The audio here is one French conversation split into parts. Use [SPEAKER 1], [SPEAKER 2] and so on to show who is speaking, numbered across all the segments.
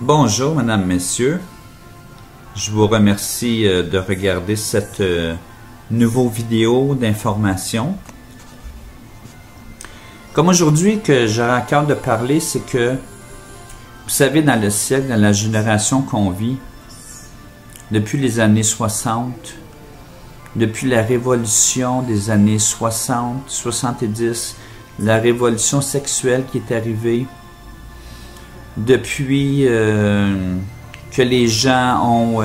[SPEAKER 1] Bonjour, mesdames, messieurs. Je vous remercie de regarder cette nouvelle vidéo d'information. Comme aujourd'hui que j'aurai à cœur de parler, c'est que, vous savez, dans le siècle, dans la génération qu'on vit, depuis les années 60, depuis la révolution des années 60, 70, la révolution sexuelle qui est arrivée, depuis que les gens ont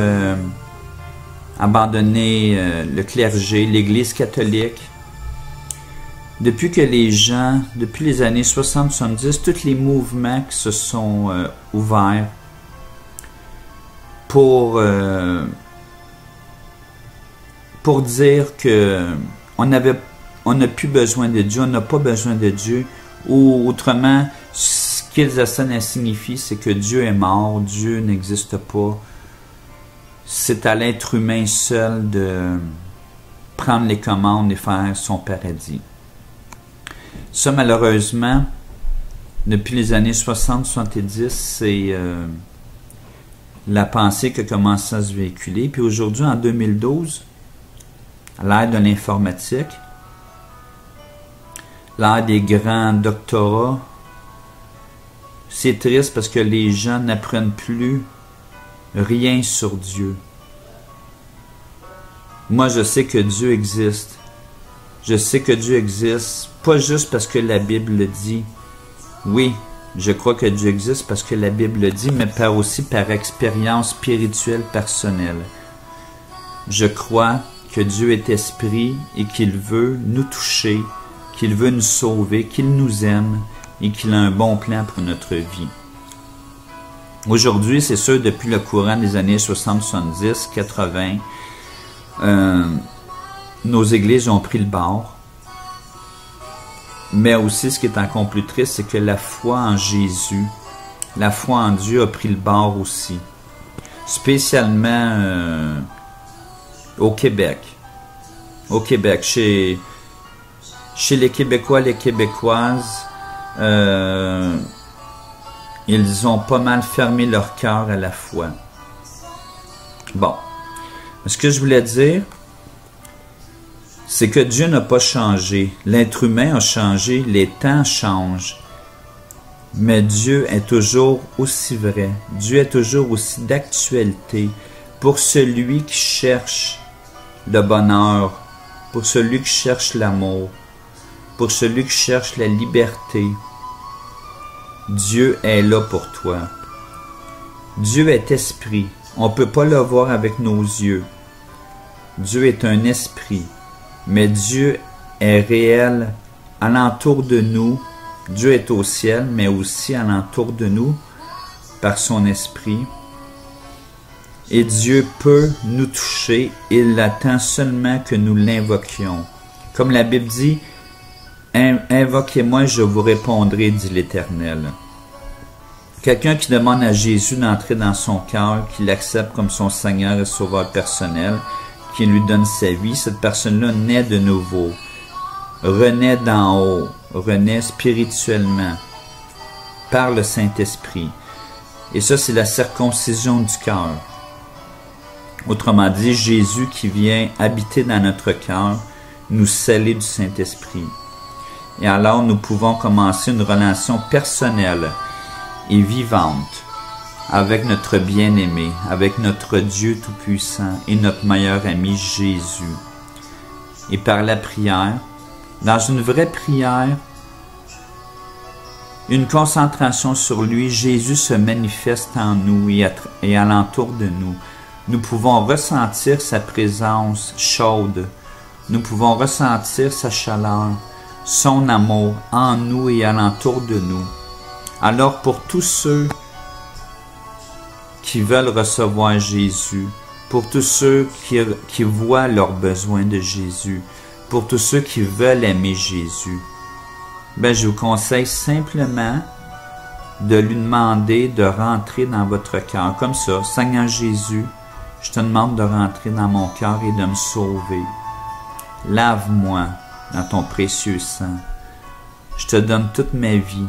[SPEAKER 1] abandonné le clergé, l'Église catholique, depuis que les gens, depuis les années 60-70, tous les mouvements qui se sont ouverts pour dire que on n'a plus besoin de Dieu, on n'a pas besoin de Dieu, ou autrement, ce qu'ils essaient signifie, c'est que Dieu est mort, Dieu n'existe pas. C'est à l'être humain seul de prendre les commandes et faire son paradis. Ça, malheureusement, depuis les années 60-70, c'est la pensée qui a commencé à se véhiculer. Puis aujourd'hui, en 2012, à l'ère de l'informatique, l'ère des grands doctorats, c'est triste parce que les gens n'apprennent plus rien sur Dieu. Moi, je sais que Dieu existe. Je sais que Dieu existe, pas juste parce que la Bible le dit. Oui, je crois que Dieu existe parce que la Bible le dit, mais aussi par expérience spirituelle personnelle. Je crois que Dieu est esprit et qu'il veut nous toucher, qu'il veut nous sauver, qu'il nous aime et qu'il a un bon plan pour notre vie. Aujourd'hui, c'est sûr, depuis le courant des années 60, 70, 80, nos églises ont pris le bord. Mais aussi, ce qui est encore plus triste, c'est que la foi en Jésus, la foi en Dieu a pris le bord aussi. Spécialement au Québec. Au Québec, chez les Québécois, les Québécoises, ils ont pas mal fermé leur cœur à la foi. Bon. Ce que je voulais dire, c'est que Dieu n'a pas changé. L'être humain a changé, les temps changent. Mais Dieu est toujours aussi vrai. Dieu est toujours aussi d'actualité pour celui qui cherche le bonheur, pour celui qui cherche l'amour, pour celui qui cherche la liberté. Dieu est là pour toi. Dieu est esprit. On ne peut pas le voir avec nos yeux. Dieu est un esprit. Mais Dieu est réel alentour de nous. Dieu est au ciel, mais aussi alentour de nous par son esprit. Et Dieu peut nous toucher. Il attend seulement que nous l'invoquions. Comme la Bible dit, « Invoquez-moi, je vous répondrai, dit l'Éternel. » Quelqu'un qui demande à Jésus d'entrer dans son cœur, qu'il l'accepte comme son Seigneur et Sauveur personnel, qui lui donne sa vie, cette personne-là naît de nouveau, renaît d'en haut, renaît spirituellement, par le Saint-Esprit. Et ça, c'est la circoncision du cœur. Autrement dit, Jésus qui vient habiter dans notre cœur, nous sceller du Saint-Esprit. Et alors, nous pouvons commencer une relation personnelle et vivante avec notre bien-aimé, avec notre Dieu Tout-Puissant et notre meilleur ami Jésus. Et par la prière, dans une vraie prière, une concentration sur lui, Jésus se manifeste en nous et alentour de nous. Nous pouvons ressentir sa présence chaude. Nous pouvons ressentir sa chaleur, son amour en nous et alentour de nous. Alors pour tous ceux qui veulent recevoir Jésus, pour tous ceux qui voient leurs besoins de Jésus, pour tous ceux qui veulent aimer Jésus, je vous conseille simplement de lui demander de rentrer dans votre cœur. Comme ça, Seigneur Jésus, je te demande de rentrer dans mon cœur et de me sauver. Lave-moi dans ton précieux sang. Je te donne toute ma vie.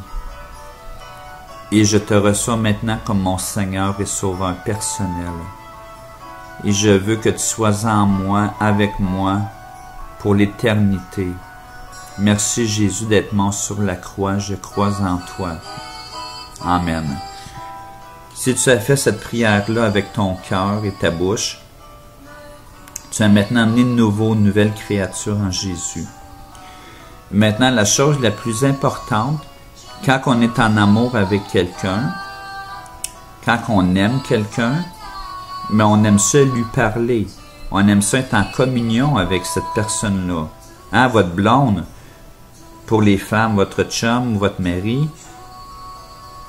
[SPEAKER 1] Et je te reçois maintenant comme mon Seigneur et Sauveur personnel. Et je veux que tu sois en moi, avec moi, pour l'éternité. Merci Jésus d'être mort sur la croix, je crois en toi. Amen. Si tu as fait cette prière-là avec ton cœur et ta bouche, tu as maintenant né de nouveau une nouvelle créature en Jésus. Maintenant, la chose la plus importante, quand on est en amour avec quelqu'un, quand on aime quelqu'un, mais on aime ça lui parler. On aime ça être en communion avec cette personne-là. Hein, votre blonde, pour les femmes, votre chum ou votre mari,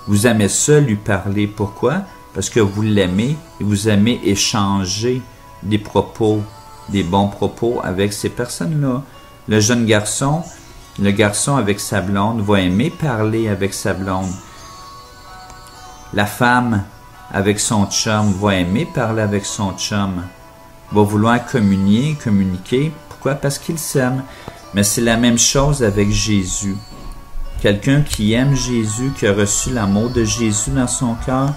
[SPEAKER 1] vous aimez ça lui parler. Pourquoi? Parce que vous l'aimez et vous aimez échanger des propos, des bons propos avec ces personnes-là. Le jeune garçon, le garçon avec sa blonde va aimer parler avec sa blonde. La femme avec son chum va aimer parler avec son chum. Va vouloir communiquer. Pourquoi? Parce qu'il s'aime. Mais c'est la même chose avec Jésus. Quelqu'un qui aime Jésus, qui a reçu l'amour de Jésus dans son cœur,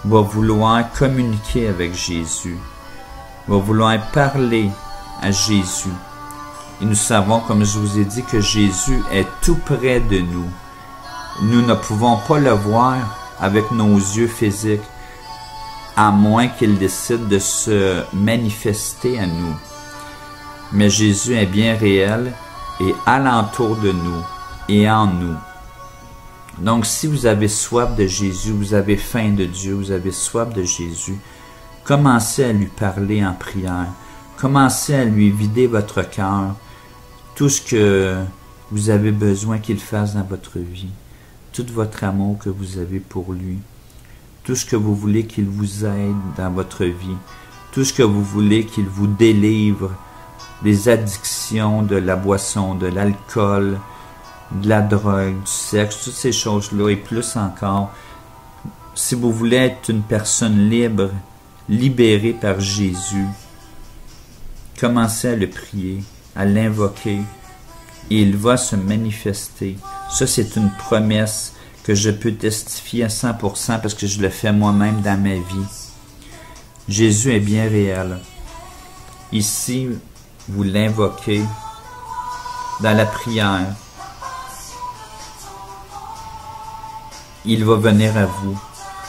[SPEAKER 1] va vouloir communiquer avec Jésus. Va vouloir parler à Jésus. Et nous savons, comme je vous ai dit, que Jésus est tout près de nous. Nous ne pouvons pas le voir avec nos yeux physiques, à moins qu'il décide de se manifester à nous. Mais Jésus est bien réel et alentour de nous et en nous. Donc, si vous avez soif de Jésus, vous avez faim de Dieu, vous avez soif de Jésus, commencez à lui parler en prière. Commencez à lui vider votre cœur, tout ce que vous avez besoin qu'il fasse dans votre vie, tout votre amour que vous avez pour lui, tout ce que vous voulez qu'il vous aide dans votre vie, tout ce que vous voulez qu'il vous délivre des addictions, de la boisson, de l'alcool, de la drogue, du sexe, toutes ces choses-là et plus encore. Si vous voulez être une personne libre, libérée par Jésus, commencez à le prier, à l'invoquer, et il va se manifester. Ça, c'est une promesse que je peux testifier à 100% parce que je le fais moi-même dans ma vie. Jésus est bien réel. Ici, vous l'invoquez dans la prière. Il va venir à vous.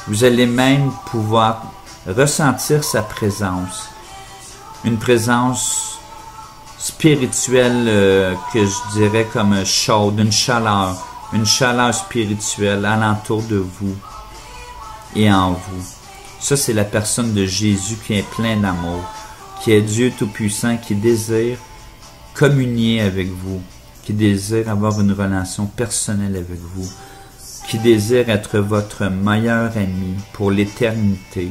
[SPEAKER 1] Vous allez même pouvoir ressentir sa présence. Une présence spirituelle que je dirais comme chaude, une chaleur spirituelle alentour de vous et en vous. Ça, c'est la personne de Jésus qui est plein d'amour, qui est Dieu Tout-Puissant, qui désire communier avec vous, qui désire avoir une relation personnelle avec vous, qui désire être votre meilleur ami pour l'éternité.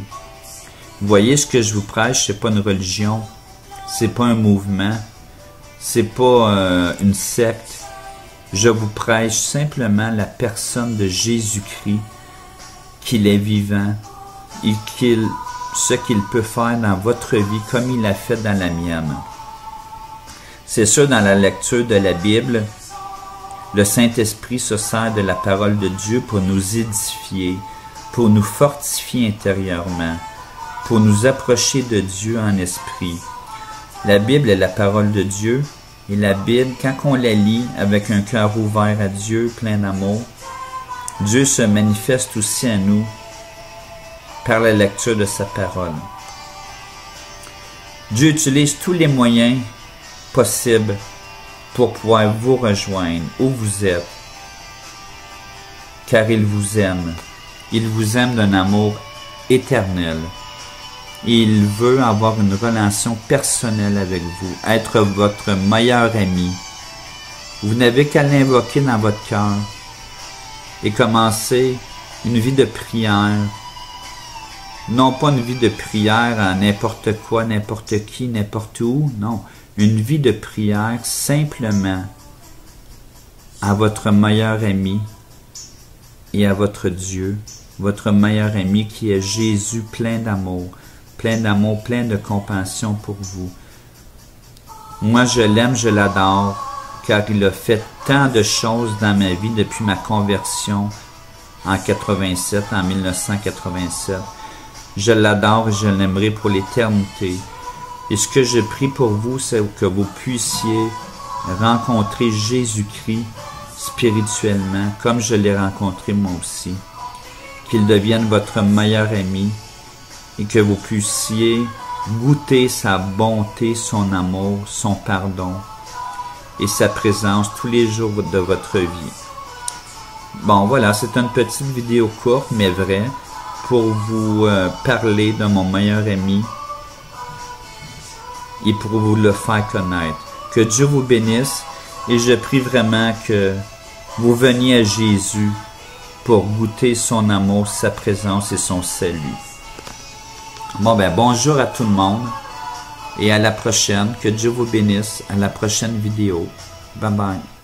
[SPEAKER 1] Vous voyez, ce que je vous prêche, c'est pas une religion, c'est pas un mouvement, c'est pas une secte. Je vous prêche simplement la personne de Jésus-Christ, qu'il est vivant et ce qu'il peut faire dans votre vie comme il l'a fait dans la mienne. C'est sûr, dans la lecture de la Bible, le Saint-Esprit se sert de la parole de Dieu pour nous édifier, pour nous fortifier intérieurement, pour nous approcher de Dieu en esprit. La Bible est la parole de Dieu, et la Bible, quand on la lit avec un cœur ouvert à Dieu, plein d'amour, Dieu se manifeste aussi à nous par la lecture de sa parole. Dieu utilise tous les moyens possibles pour pouvoir vous rejoindre où vous êtes, car il vous aime. Il vous aime d'un amour éternel. Et il veut avoir une relation personnelle avec vous, être votre meilleur ami. Vous n'avez qu'à l'invoquer dans votre cœur et commencer une vie de prière. Non pas une vie de prière à n'importe quoi, n'importe qui, n'importe où, non. Une vie de prière simplement à votre meilleur ami et à votre Dieu, votre meilleur ami qui est Jésus, plein d'amour, plein de compassion pour vous. Moi, je l'aime, je l'adore, car il a fait tant de choses dans ma vie depuis ma conversion en 87, en 1987. Je l'adore et je l'aimerai pour l'éternité. Et ce que je prie pour vous, c'est que vous puissiez rencontrer Jésus-Christ spirituellement, comme je l'ai rencontré moi aussi. Qu'il devienne votre meilleur ami et que vous puissiez goûter sa bonté, son amour, son pardon et sa présence tous les jours de votre vie. Bon, voilà, c'est une petite vidéo courte, mais vraie, pour vous parler de mon meilleur ami et pour vous le faire connaître. Que Dieu vous bénisse et je prie vraiment que vous veniez à Jésus pour goûter son amour, sa présence et son salut. Bon, ben, bonjour à tout le monde et à la prochaine. Que Dieu vous bénisse. À la prochaine vidéo. Bye bye.